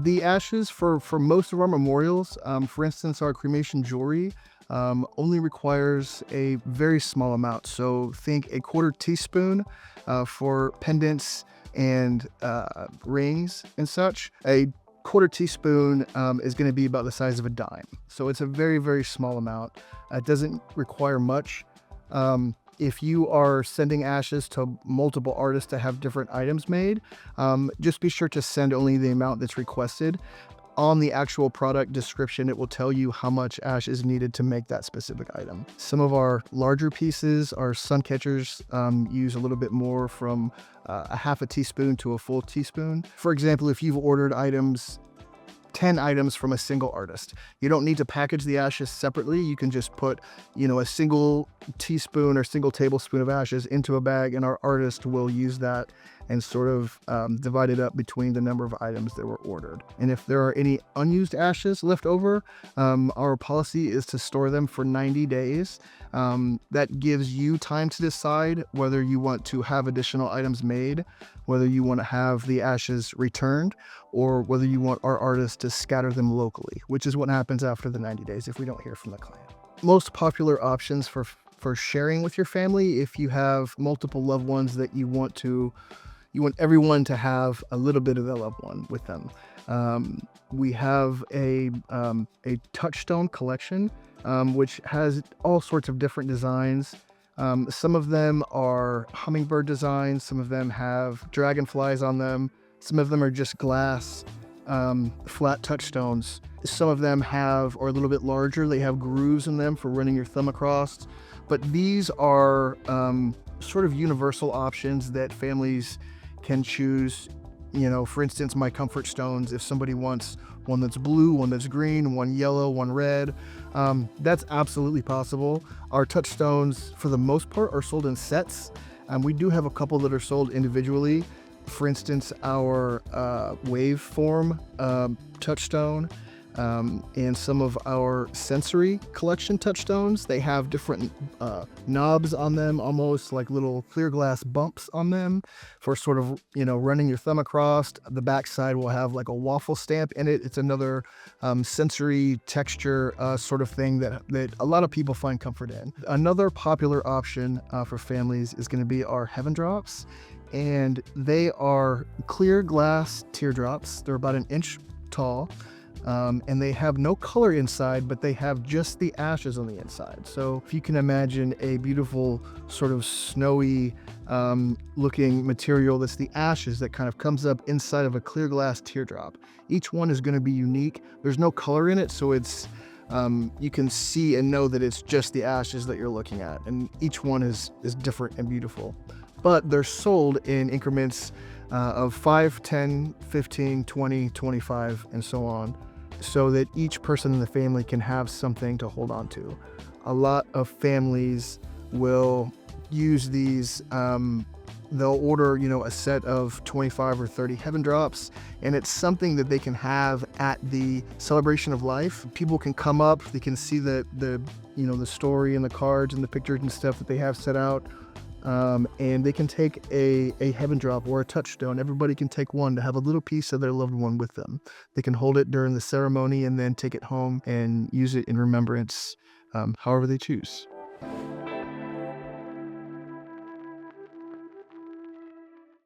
The ashes for most of our memorials, for instance, our cremation jewelry, only requires a very small amount. So think a quarter teaspoon for pendants and rings and such. A quarter teaspoon is going to be about the size of a dime. So it's a very, very small amount. It doesn't require much. If you are sending ashes to multiple artists to have different items made, just be sure to send only the amount that's requested. On the actual product description, it will tell you how much ash is needed to make that specific item. Some of our larger pieces, our sun catchers, use a little bit more, from a half a teaspoon to a full teaspoon. For example, if you've ordered 10 items from a single artist, you don't need to package the ashes separately. You can just put, a single teaspoon or single tablespoon of ashes into a bag, and our artist will use that and sort of divide it up between the number of items that were ordered. And if there are any unused ashes left over, our policy is to store them for 90 days. That gives you time to decide whether you want to have additional items made, whether you want to have the ashes returned, or whether you want our artist to scatter them locally, which is what happens after the 90 days if we don't hear from the client. Most popular options for sharing with your family, if you have multiple loved ones that you want everyone to have a little bit of their loved one with them. We have a Touchstone Collection, which has all sorts of different designs. Some of them are hummingbird designs. Some of them have dragonflies on them. Some of them are just glass, flat touchstones. Some of them are a little bit larger. They have grooves in them for running your thumb across. But these are sort of universal options that families can choose. For instance, my comfort stones, if somebody wants one that's blue, one that's green, one yellow, one red, that's absolutely possible. Our touchstones, for the most part, are sold in sets. We do have a couple that are sold individually. For instance, our waveform touchstone, and some of our sensory collection touchstones, they have different knobs on them, almost like little clear glass bumps on them for sort of, running your thumb across. The back side will have like a waffle stamp in it. It's another sensory texture sort of thing that a lot of people find comfort in. Another popular option for families is going to be our heaven drops, and they are clear glass teardrops. They're about an inch tall. And they have no color inside, but they have just the ashes on the inside. So if you can imagine a beautiful sort of snowy looking material, that's the ashes that kind of comes up inside of a clear glass teardrop. Each one is going to be unique. There's no color in it, so it's you can see and know that it's just the ashes that you're looking at, and each one is different and beautiful. But they're sold in increments of 5, 10, 15, 20, 25, and so on, so that each person in the family can have something to hold on to. A lot of families will use these, they'll order, a set of 25 or 30 heaven drops, and it's something that they can have at the celebration of life. People can come up, they can see the story and the cards and the pictures and stuff that they have set out. And they can take a heaven drop or a touchstone. Everybody can take one to have a little piece of their loved one with them. They can hold it during the ceremony and then take it home and use it in remembrance, however they choose.